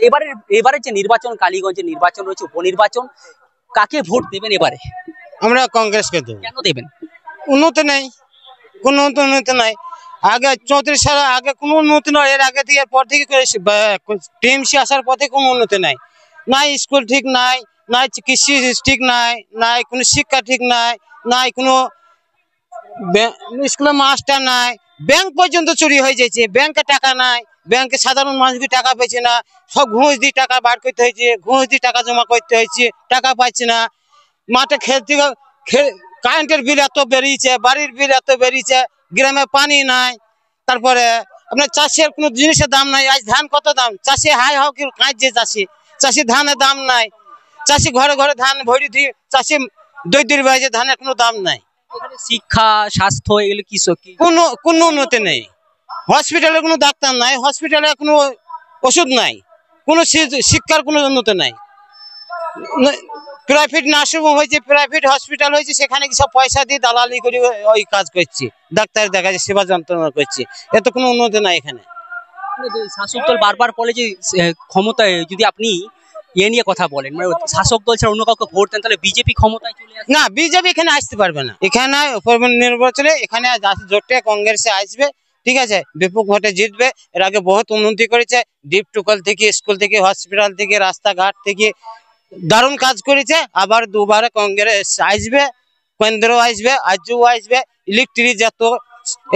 এবারে এবারে যে নির্বাচন, কালীগঞ্জে নির্বাচন রয়েছে, উপনির্বাচন, কাকে ভোট দেবেন এবারে? আমরা কংগ্রেসকে দেবো। কেন দেবেন? উন্নতি নেই, কোনো উন্নতি নাই। আগে 34 সাল আগে কোনো উন্নতি নয়, এর আগে থেকে পর থেকে টিএমসি আসার পর থেকে কোনো উন্নতি নাই। নাই স্কুল ঠিক নাই, নাই কৃষি ঠিক নাই, নাই কোনো শিক্ষা ঠিক নাই, নাই কোনো স্কুলে মাস্টার নাই, ব্যাংক পর্যন্ত চুরি হয়ে যাচ্ছে, ব্যাংকে টাকা নাই, ব্যাংকে সাধারণ মানুষ টাকা পাইছে না, সব ঘুষ দিয়ে টাকা বার করতে হয়েছে, ঘুষ দিয়ে টাকা জমা করতে হয়েছে, টাকা পাইছে না। মাঠে খেলতে কারেন্টের বিল এত বেরিয়েছে, বাড়ির বিল এত বেরিয়েছে, গ্রামে পানি নাই। তারপরে আপনার চাষের কোনো জিনিসের দাম নাই। আজ ধান কত দাম, চাষি হাই হোক কাঁদছে, চাষি ধানের দাম নাই, চাষি ঘরে ঘরে ধান ভরি দিয়ে চাষি দৈদ্যের বাইরে, ধানের কোনো দাম নাই। শিক্ষা, স্বাস্থ্য, এগুলো কি কোনো উন্নতি নেই। হসপিটালে কোনো ডাক্তার নাই, হসপিটালে কোনো ওষুধ নাই, কোনো শিক্ষার কোনো উন্নতি নাই। প্রাইভেট নার্সিংহোম হয়েছে, প্রাইভেট হসপিটাল হয়েছে, সেখানে সব পয়সা দিয়ে দালালি করে ওই কাজ করছে, ডাক্তার দেখা যায়, সেবা যন্ত্রণা করছে, এত কোনো উন্নতি নাই এখানে। শাসক দল বারবার বলে যে ক্ষমতায় যদি আপনি নিয়ে কথা বলেন, মানে শাসক দল ছাড়া অন্য কাউকে ভোট দেন, তাহলে বিজেপি ক্ষমতায় চলে আসবে। না, বিজেপি এখানে আসতে পারবে না। এখানে নির্বাচনে এখানে জোটে কংগ্রেসে আসবে, ঠিক আছে, ব্যাপক ভোটে জিতবে। এর আগে বহুত উন্নতি করেছে, ডিপ টুকল থেকে, স্কুল থেকে, হসপিটাল থেকে, রাস্তাঘাট থেকে দারুণ কাজ করেছে। আবার দুবারে কংগ্রেস আসবে, কেন্দ্র আসবে, রাজ্যও আসবে। ইলেকট্রিক যত,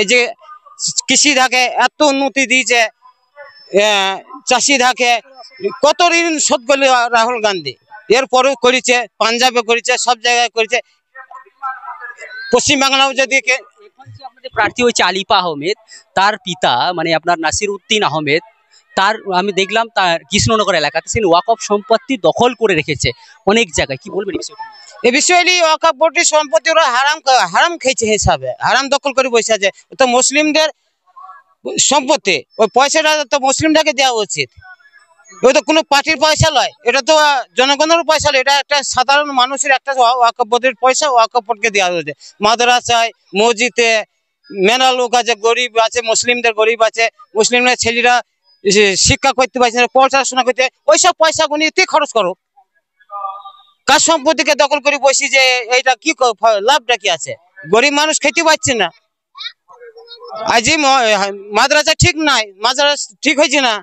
এই যে কৃষি ধাকে এত উন্নতি দিয়েছে, চাষি ধাকে কত ঋণ শোধ করলে রাহুল গান্ধী, এরপরেও করেছে, পাঞ্জাবে করেছে, সব জায়গায় করেছে। পশ্চিমবাংলাও যদি আপনাদের প্রার্থী হয়েছে আলিপা আহমেদ, তার পিতা মানে আপনার নাসির উদ্দিন আহমেদ, তার আমি দেখলাম তার কৃষ্ণনগর এলাকাতে সে ওয়াকফ সম্পত্তি দখল করে রেখেছে অনেক জায়গায়, কি বলবেন এই বিষয়ে? ওয়াকফ বোর্ডের সম্পত্তি ওরা হারাম খেয়েছে, হিসাবে হারাম দখল করে বসে আছে। তো মুসলিমদের সম্পত্তি, ওই পয়সাটা তো মুসলিমদেরকে দেওয়া উচিত। ওই তো কোনো পার্টির পয়সা নয়, এটা তো জনগণের পয়সা, এটা একটা সাধারণ মানুষের একটা ওয়াকফ বোর্ডের পয়সা, ওয়াকফ বোর্ডকে দেওয়া হয়েছে। মাদ্রাসায়, মসজিদে মেলা লোক আছে, গরিব আছে, মুসলিমদের গরিব আছে, মুসলিমদের ছেলেরা শিক্ষা করতে পারছে না, পড়াশোনা করতে, ওইসব পয়সা গুনিতে খরচ করো। কার সম্পত্তিকে দখল করে বসি যে এইটা কি লাভটা কি আছে? গরিব মানুষ খেতে পাচ্ছে না। আজই মাদ্রাসা ঠিক নাই, মাদ্রাসা ঠিক হয়েছে না,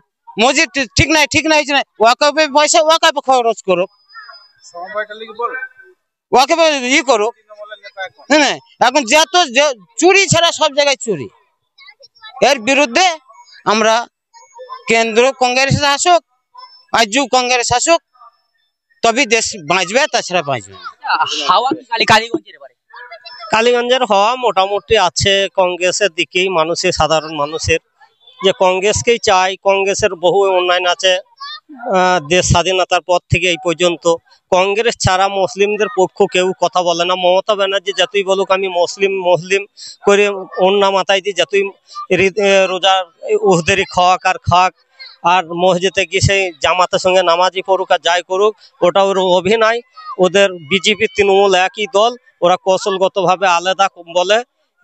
মসজিদ ঠিক নাই, হয়েছে না, ওয়াকফে পয়সা ওয়াকফে খরচ করো, ওয়াকফে ই করো। হ্যাঁ, এখন যত চুরি ছাড়া সব জায়গায় চুরি। এর বিরুদ্ধে আমরা কেন্দ্র কংগ্রেস আসুক, রাজ্য কংগ্রেস আসুক, তবে দেশ বাঁচবে, তাছাড়া বাঁচবে না। কালীগঞ্জের হওয়া মোটামুটি আছে কংগ্রেসের দিকেই, মানুষের সাধারণ মানুষের যে কংগ্রেসকেই চাই। কংগ্রেসের বহু উন্নয়ন আছে দেশ স্বাধীনতার পর থেকে এই পর্যন্ত। কংগ্রেস ছাড়া মুসলিমদের পক্ষ কেউ কথা বলে না। মমতা ব্যানার্জি যতই বলুক আমি মুসলিম করে অন্য মাথায় দিয়ে যতই রোজার উহদেরি খাওয়াক আর খাক, আর মসজিদে গিয়ে সেই জামাতের সঙ্গে নামাজি পড়ুক আর যাই করুক, ওটা ওর অভিনয়। ওদের বিজেপি তৃণমূল একই দল, ওরা কৌশলগতভাবে আলাদা বলে,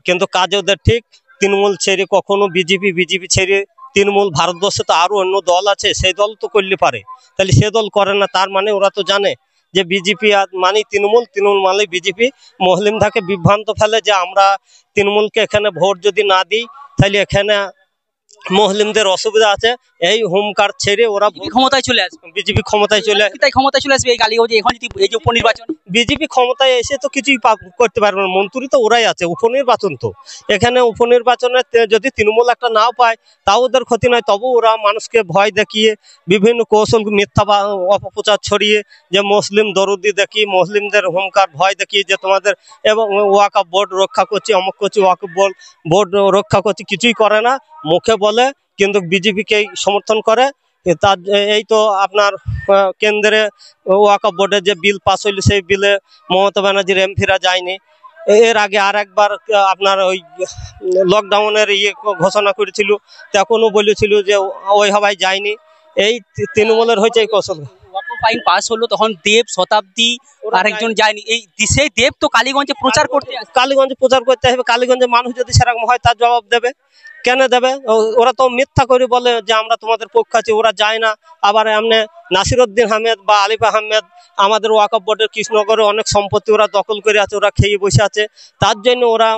কিন্তু কাজে ওদের ঠিক। তৃণমূল ছেড়ে কখনো বিজেপি ছেড়ে তৃণমূল, ভারতবর্ষে তো আরো অন্য দল আছে, সেই দল তো করলে পারে, তাহলে সে দল করে না। তার মানে ওরা তো জানে যে বিজেপি মানে তৃণমূল মানে বিজেপি। মুসলিমটাকে বিভ্রান্ত ফেলে যে আমরা তৃণমূলকে এখানে ভোট যদি না দিই তাহলে এখানে মুসলিমদের অসুবিধা আছে, এই হুমকার ছেড়ে ওরা ক্ষমতায় চলে আসবে। বিজেপি ক্ষমতায় চলে আসবে এই কালীগঞ্জে এখন যদি এই যে উপনির্বাচন, বিজেপি ক্ষমতায় এসে তো কিছুই করতে পারবে না। মন্ত্রী তো ওরাই আছে, উপনির্বাচন তো এখানে, উপনির্বাচনে যদি তৃণমূল একটা নাও পায় তাও ওদের ক্ষতি নয়। তবু ওরা মানুষকে ভয় দেখিয়ে বিভিন্ন কৌশল, মিথ্যা বা অপপ্রচার ছড়িয়ে যে মুসলিম দরদি দেখিয়ে, মুসলিমদের হুমকার ভয় দেখিয়ে যে তোমাদের এবং ওয়াকফ বোর্ড রক্ষা করছি, অমুক করছি, ওয়াকফ বোর্ড রক্ষা করছি, কিছুই করে না, মুখে বলে কিন্তু বিজেপিকেই সমর্থন করে। তার এই তো আপনার কেন্দ্রে ওয়াকফ বোর্ডের যে বিল পাস হইল, সেই বিলে মমতা ব্যানার্জির এমপিরা যায়নি। এর আগে আর একবার আপনার ওই লকডাউনের ঘোষণা করেছিল, তখনও বলেছিল যে ওই হওয়ায় যায়নি। এই তৃণমূলের হয়েছে এই কৌশল। আইন পাস হলো তখন দেব শতাব্দী আরেকজন যায়নি, এই সেই দেব তো কালীগঞ্জে প্রচার করতে আসে। কালীগঞ্জে প্রচার করতে হবে, কালীগঞ্জে মানুষ যদি সেরকম হয় তার জবাব দেবে, কেন দেবে? ওরা তো মিথ্যা করে বলে যে আমরা তোমাদের পক্ষে আছি, ওরা যায় না। আবার এমনি নাসিরউদ্দিন আহমেদ বা আলিফ আহমেদ আমাদের ওয়াকফ বোর্ডের কৃষ্ণনগরে অনেক সম্পত্তি ওরা দখল করে আছে, ওরা খেয়ে বসে আছে, তার জন্য ওরা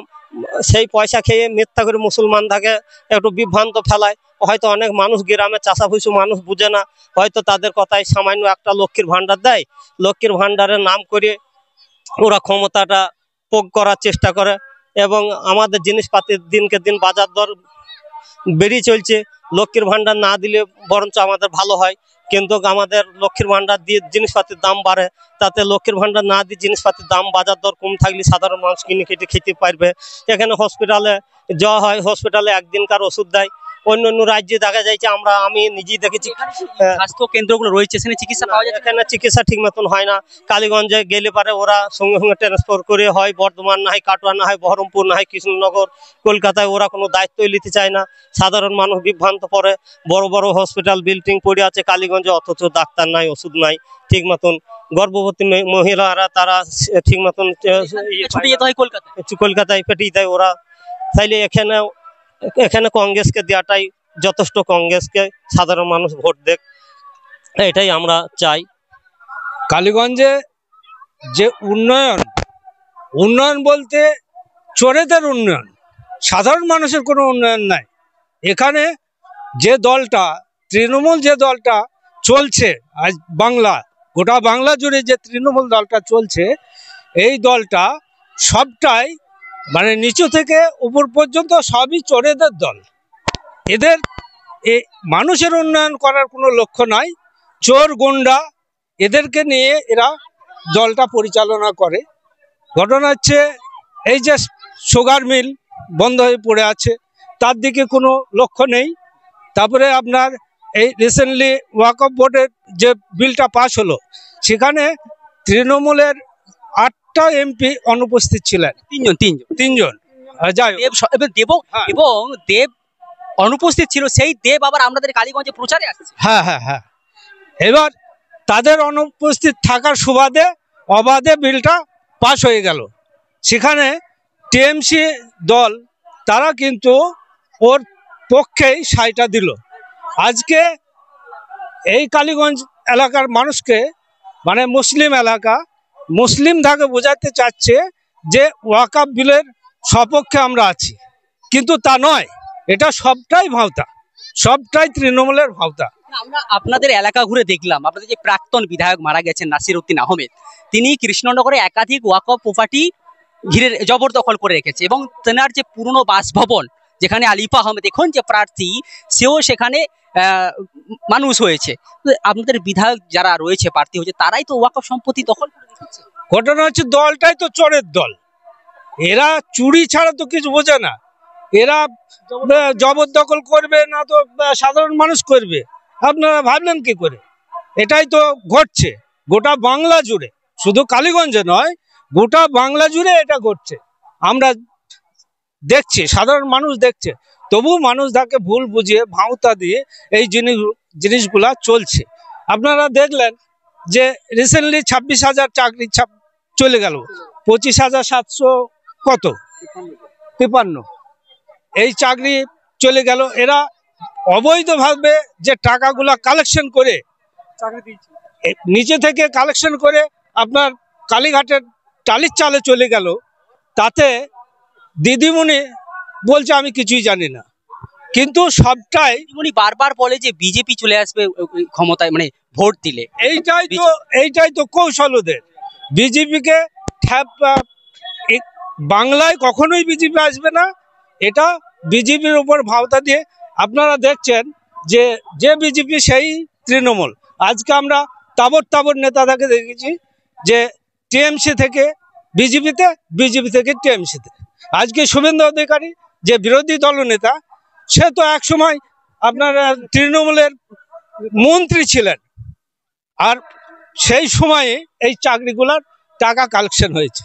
সেই পয়সা খেয়ে মিথ্যা করে মুসলমানটাকে একটু বিভ্রান্ত ফেলায়। হয়তো অনেক মানুষ গ্রামে চাষাভুষি মানুষ বুঝে না, হয়তো তাদের কথায় সামান্য একটা লক্ষ্মীর ভাণ্ডার দেয়, লক্ষ্মীর ভাণ্ডারের নাম করে ওরা ক্ষমতাটা প্রয়োগ করার চেষ্টা করে। এবং আমাদের জিনিসপাতির দিনকে দিন বাজার দর বেরিয়ে চলছে, লক্ষ্মীর ভাণ্ডার না দিলে বরঞ্চ আমাদের ভালো হয়, কিন্তু আমাদের লক্ষ্মীর ভাণ্ডার দিয়ে জিনিসপাতির দাম বাড়ে, তাতে লক্ষ্মীর ভাণ্ডার না দিয়ে জিনিসপাতির দাম বাজার দর কম থাকলে সাধারণ মানুষ কিনে খেতে পারবে। এখানে হসপিটালে যাওয়া হয়, হসপিটালে একদিনকার ওষুধ দেয়, অন্য অন্য রাজ্যে দেখা যাচ্ছে, আমি নিজেই দেখেছি স্বাস্থ্য কেন্দ্রগুলো রয়েছে সেখানে চিকিৎসা পাওয়া যাচ্ছে, এখানে চিকিৎসা ঠিক মতন হয় না। কালীগঞ্জে গেলে পারে ওরা সঙ্গে সঙ্গে ট্রান্সফার করে হয় বর্ধমান, না হয় কাটোয়া, না হয় বহরমপুর, না হয় কৃষ্ণনগর, কলকাতায় ওরা কোনো দায়িত্বই নিতে চায় না। সাধারণ মানুষ বিভ্রান্ত পড়ে, বড় বড় হসপিটাল বিল্ডিং পড়ে আছে কালীগঞ্জে, অথচ ডাক্তার নাই, ওষুধ নাই ঠিক মতন। গর্ভবতী মহিলারা তারা ঠিক মতন ছুটে যেতে হয় কলকাতায়, কলকাতায় পেটিয়ে দেয় ওরা। তাইলে এখানে কংগ্রেসকে দেওয়াটাই যথেষ্ট, কংগ্রেসকে সাধারণ মানুষ ভোট দেখ, এটাই আমরা চাই। কালীগঞ্জে যে উন্নয়ন বলতে চোরেদের উন্নয়ন, সাধারণ মানুষের কোনো উন্নয়ন নাই। এখানে যে দলটা তৃণমূল, যে দলটা চলছে আজ গোটা বাংলা জুড়ে যে তৃণমূল দলটা চলছে, এই দলটা সবটাই মানে নিচু থেকে উপর পর্যন্ত সবই চোরেদের দল। এদের মানুষের উন্নয়ন করার কোনো লক্ষ্য নাই, চোর গুন্ডা এদেরকে নিয়ে এরা দলটা পরিচালনা করে। ঘটনা হচ্ছে এই যে সুগার মিল বন্ধ হয়ে পড়ে আছে, তার দিকে কোনো লক্ষ্য নেই। তারপরে আপনার এই রিসেন্টলি ওয়াকফ বোর্ডের যে বিলটা পাস হলো, সেখানে তৃণমূলের 8টা এমপি অনুপস্থিত ছিলেন, তিনজন যাই এবং দেব অনুপস্থিত ছিল, সেই দেব আবার আমাদের কালীগঞ্জে প্রচারে আসছে। হ্যাঁ, এবার তাদের অনুপস্থিত থাকার সুবাদে অবাধে বিলটা পাস হয়ে গেল। সেখানে টিএমসি দল তারা কিন্তু ওর পক্ষেই সাইটা দিল। আজকে এই কালীগঞ্জ এলাকার মানুষকে, মানে মুসলিম এলাকা, মুসলিম ধাকে বোঝাতে চাচ্ছে যে ওয়াকফ বিলের সপক্ষে আমরা আছি, কিন্তু তা নয়, এটা সবটাই ভাওতা, সবটাই তৃণমূলের ভাওতা। আমরা আপনাদের এলাকা ঘুরে দেখলাম, আপনাদের যে প্রাক্তন বিধায়ক মারা গেছেন নাসিরউদ্দিন আহমেদ, তিনি কৃষ্ণনগরে একাধিক ওয়াকফ প্রপার্টি ঘিরে জবরদখল করে রেখেছে, এবং তেনার যে পুরনো বাসভবন যেখানে আলিফা আহমেদ এখন যে প্রার্থী, সেও সেখানে মানুষ হয়েছে। আপনাদের বিধায়ক যারা রয়েছে, প্রার্থী হয়েছে, তারাই তো ওয়াকফ সম্পত্তি দখল করে রেখেছে। ঘটনা হচ্ছে দলটাই তো চোরের দল, এরা চুরি ছাড়া তো কিছু বোঝে না। এরা জবরদখল করবে না তো সাধারণ মানুষ করবে, আপনারা ভাবলেন কি করে? এটাই তো ঘটছে গোটা বাংলা জুড়ে, শুধু কালীগঞ্জে নয়, গোটা বাংলা জুড়ে এটা ঘটছে। আমরা দেখছি, সাধারণ মানুষ দেখছে, তবু মানুষ তাকে ভুল বুঝিয়ে ভাওতা দিয়ে এই জিনিসগুলা চলছে। আপনারা দেখলেন যে রিসেন্টলি 26,000 চাকরি চলে গেল, 25,700 কত 53 এই চাকরি চলে গেল। এরা অবৈধভাবে যে টাকাগুলা কালেকশন করে নিচে থেকে কালেকশন করে আপনার কালীঘাটের টালির চালে চলে গেল। তাতে দিদিমণি বলছে আমি কিছুই জানি না, কিন্তু সবটাই উনি বারবার বলে যে বিজেপি চলে আসবে ক্ষমতায়, মানে ভোট দিলে। এইটাই তো কৌশল ওদের। বিজেপিকে বাংলায় কখনোই বিজেপি আসবে না, এটা বিজেপির উপর ভাওতা দিয়ে। আপনারা দেখছেন যে বিজেপি সেই তৃণমূল। আজকে আমরা তাবর নেতাদেরকে দেখেছি যে টিএমসি থেকে বিজেপিতে, বিজেপি থেকে টিএমসিতে। আজকে শুভেন্দু অধিকারী যে বিরোধী দলনেতা, সে তো একসময় আপনার তৃণমূলের মন্ত্রী ছিলেন, আর সেই সময়ে এই চাকরিগুলোর টাকা কালেকশন হয়েছে।